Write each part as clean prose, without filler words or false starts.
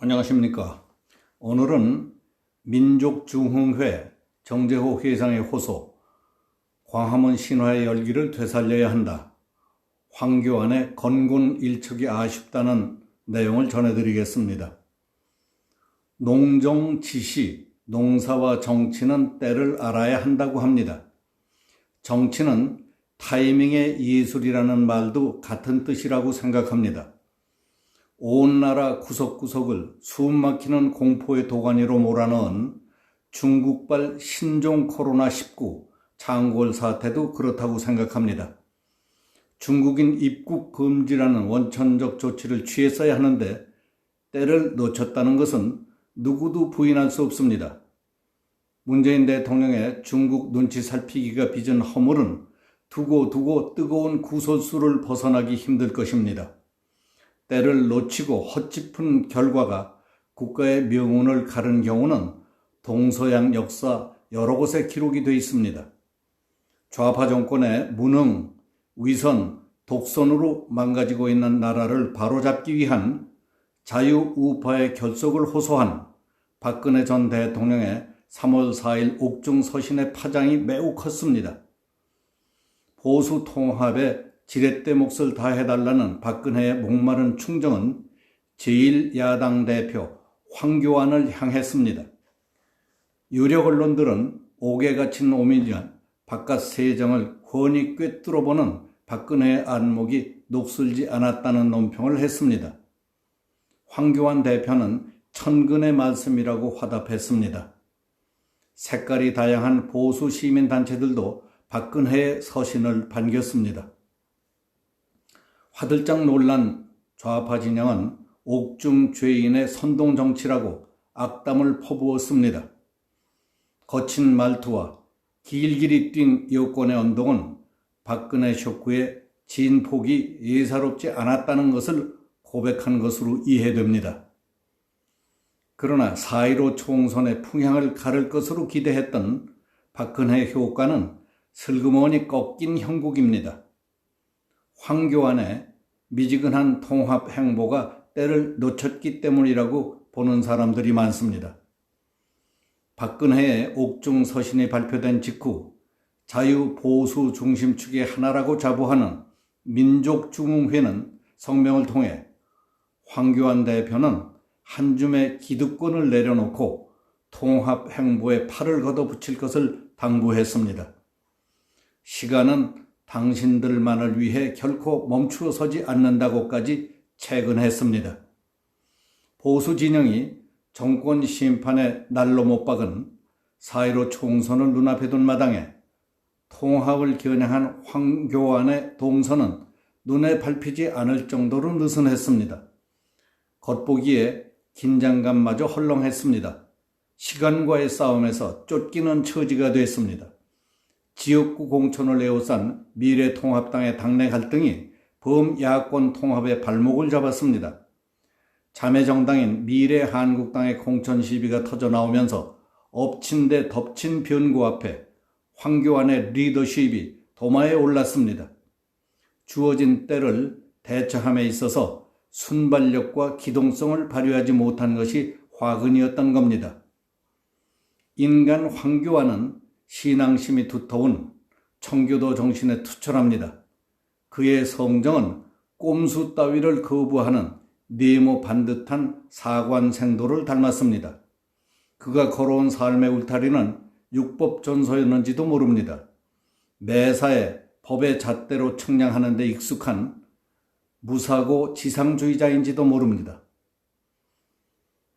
안녕하십니까. 오늘은 민족중흥회 정재호 회장의 호소, 광화문 신화의 열기를 되살려야 한다. 황교안의 건곤일척이 아쉽다는 내용을 전해드리겠습니다. 농정지시, 농사와 정치는 때를 알아야 한다고 합니다. 정치는 타이밍의 예술이라는 말도 같은 뜻이라고 생각합니다. 온 나라 구석구석을 숨막히는 공포의 도가니로 몰아넣은 중국발 신종 코로나19 창궐 사태도 그렇다고 생각합니다. 중국인 입국 금지라는 원천적 조치를 취했어야 하는데 때를 놓쳤다는 것은 누구도 부인할 수 없습니다. 문재인 대통령의 중국 눈치 살피기가 빚은 허물은 두고 뜨거운 구설수를 벗어나기 힘들 것입니다. 때를 놓치고 헛짚은 결과가 국가의 명운을 가른 경우는 동서양 역사 여러 곳에 기록이 되어 있습니다. 좌파 정권의 무능, 위선, 독선으로 망가지고 있는 나라를 바로잡기 위한 자유우파의 결속을 호소한 박근혜 전 대통령의 3월 4일 옥중 서신의 파장이 매우 컸습니다. 보수 통합에 지렛대 몫을 다해달라는 박근혜의 목마른 충정은 제1야당 대표 황교안을 향했습니다. 유력 언론들은 옥에 갇힌 오미년 바깥 세정을 훤히 꿰뚫어보는 박근혜의 안목이 녹슬지 않았다는 논평을 했습니다. 황교안 대표는 천근의 말씀이라고 화답했습니다. 색깔이 다양한 보수 시민단체들도 박근혜의 서신을 반겼습니다. 화들짝 놀란 좌파 진영은 옥중 죄인의 선동정치라고 악담을 퍼부었습니다. 거친 말투와 길길이 뛴 여권의 언동은 박근혜 쇼크의 진폭이 예사롭지 않았다는 것을 고백한 것으로 이해됩니다. 그러나 4.15 총선의 풍향을 가를 것으로 기대했던 박근혜 효과는 슬그머니 꺾인 형국입니다. 황교안의 미지근한 통합 행보가 때를 놓쳤기 때문이라고 보는 사람들이 많습니다. 박근혜의 옥중 서신이 발표된 직후 자유보수 중심축의 하나라고 자부하는 민족중흥회는 성명을 통해 황교안 대표는 한 줌의 기득권을 내려놓고 통합 행보에 팔을 걷어붙일 것을 당부했습니다. 시간은 당신들만을 위해 결코 멈추어 서지 않는다고까지 체근했습니다. 보수 진영이 정권 심판에 날로 못 박은 4.15 총선을 눈앞에 둔 마당에 통합을 겨냥한 황교안의 동선은 눈에 밟히지 않을 정도로 느슨했습니다. 겉보기에 긴장감마저 헐렁했습니다. 시간과의 싸움에서 쫓기는 처지가 됐습니다. 지역구 공천을 에워싼 미래통합당의 당내 갈등이 범야권 통합의 발목을 잡았습니다. 자매정당인 미래한국당의 공천 시비가 터져나오면서 엎친 데 덮친 변고 앞에 황교안의 리더십이 도마에 올랐습니다. 주어진 때를 대처함에 있어서 순발력과 기동성을 발휘하지 못한 것이 화근이었던 겁니다. 인간 황교안은 신앙심이 두터운 청교도 정신에 투철합니다. 그의 성정은 꼼수 따위를 거부하는 네모 반듯한 사관생도를 닮았습니다. 그가 걸어온 삶의 울타리는 육법전서였는지도 모릅니다. 매사에 법의 잣대로 측량하는 데 익숙한 무사고 지상주의자인지도 모릅니다.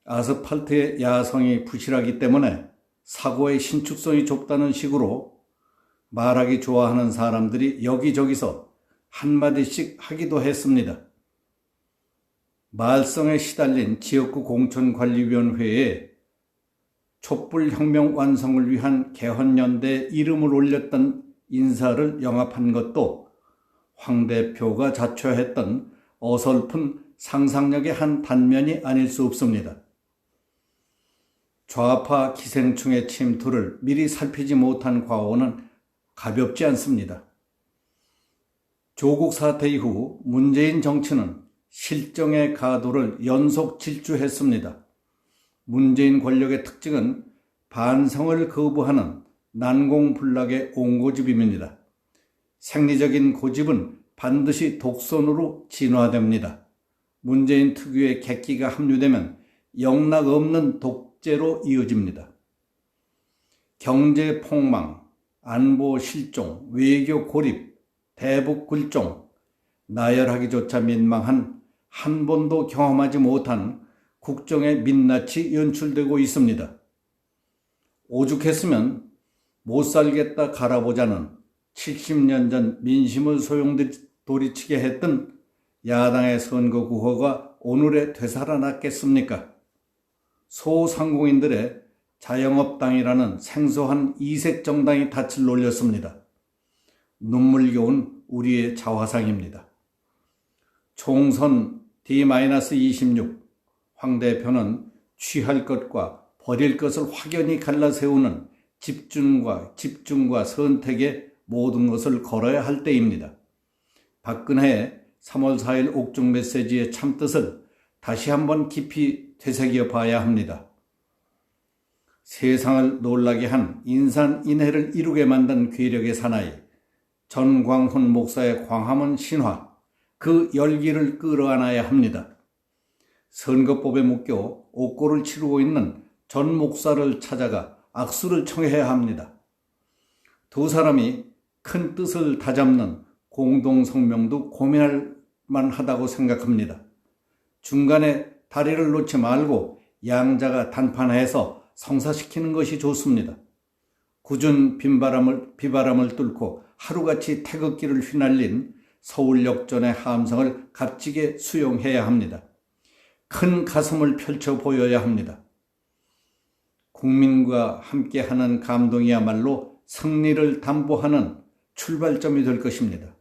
아스팔트의 야성이 부실하기 때문에 사고의 신축성이 좁다는 식으로 말하기 좋아하는 사람들이 여기저기서 한마디씩 하기도 했습니다. 말썽에 시달린 지역구 공천관리위원회에 촛불혁명 완성을 위한 개헌연대에 이름을 올렸던 인사를 영합한 것도 황 대표가 자처했던 어설픈 상상력의 한 단면이 아닐 수 없습니다. 좌파 기생충의 침투를 미리 살피지 못한 과오는 가볍지 않습니다. 조국 사태 이후 문재인 정치는 실정의 가도를 연속 질주했습니다. 문재인 권력의 특징은 반성을 거부하는 난공불락의 옹고집입니다. 생리적인 고집은 반드시 독선으로 진화됩니다. 문재인 특유의 객기가 함유되면 영락없는 독재로 이어집니다. 경제 폭망, 안보 실종, 외교 고립, 대북 굴종, 나열하기조차 민망한 한 번도 경험하지 못한 국정의 민낯이 연출되고 있습니다. 오죽했으면 못 살겠다 갈아보자는 70년 전 민심을 소용돌이치게 했던 야당의 선거 구호가 오늘에 되살아났겠습니까? 소상공인들의 자영업당이라는 생소한 이색 정당이 닻을 놀렸습니다. 눈물겨운 우리의 자화상입니다. 총선 D-26 황 대표는 취할 것과 버릴 것을 확연히 갈라세우는 집중과 선택의 모든 것을 걸어야 할 때입니다. 박근혜의 3월 4일 옥중 메시지의 참뜻을 다시 한번 깊이 되새겨 봐야 합니다. 세상을 놀라게 한 인산인해를 이루게 만든 괴력의 사나이 전광훈 목사의 광화문 신화, 그 열기를 끌어안아야 합니다. 선거법에 묶여 옥고를 치르고 있는 전 목사를 찾아가 악수를 청해야 합니다. 두 사람이 큰 뜻을 다잡는 공동성명도 고민할 만하다고 생각합니다. 중간에 다리를 놓지 말고 양자가 단판해서 성사시키는 것이 좋습니다. 궂은 비바람을 뚫고 하루같이 태극기를 휘날린 서울역전의 함성을 값지게 수용해야 합니다. 큰 가슴을 펼쳐 보여야 합니다. 국민과 함께하는 감동이야말로 승리를 담보하는 출발점이 될 것입니다.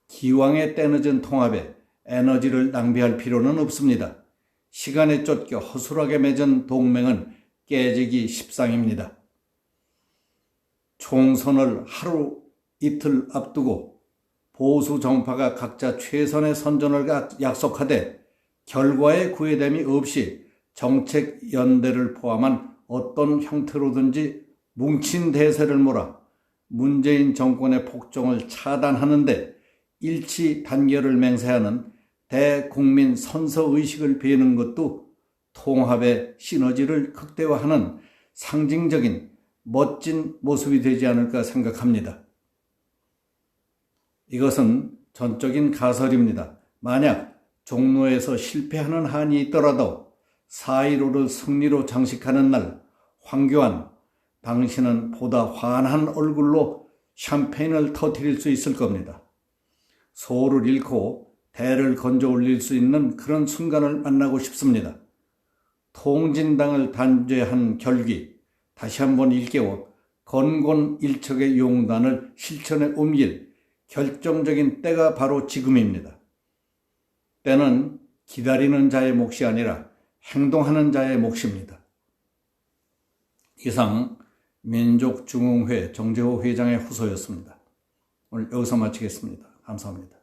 기왕의 때늦은 통합에 에너지를 낭비할 필요는 없습니다. 시간에 쫓겨 허술하게 맺은 동맹은 깨지기 십상입니다. 총선을 하루 이틀 앞두고 보수 정파가 각자 최선의 선전을 약속하되 결과의 구애됨이 없이 정책 연대를 포함한 어떤 형태로든지 뭉친 대세를 몰아 문재인 정권의 폭정을 차단하는데 일치 단결을 맹세하는 대국민 선서의식을 베는 것도 통합의 시너지를 극대화하는 상징적인 멋진 모습이 되지 않을까 생각합니다. 이것은 전적인 가설입니다. 만약 종로에서 실패하는 한이 있더라도 4.15를 승리로 장식하는 날 황교안, 당신은 보다 환한 얼굴로 샴페인을 터뜨릴 수 있을 겁니다. 소를 잃고 대를 건져 올릴 수 있는 그런 순간을 만나고 싶습니다. 통진당을 단죄한 결기, 다시 한번 일깨워 건곤일척의 용단을 실천에 옮길 결정적인 때가 바로 지금입니다. 때는 기다리는 자의 몫이 아니라 행동하는 자의 몫입니다. 이상 민족중흥회 정재호 회장의 후소였습니다. 오늘 여기서 마치겠습니다. 감사합니다.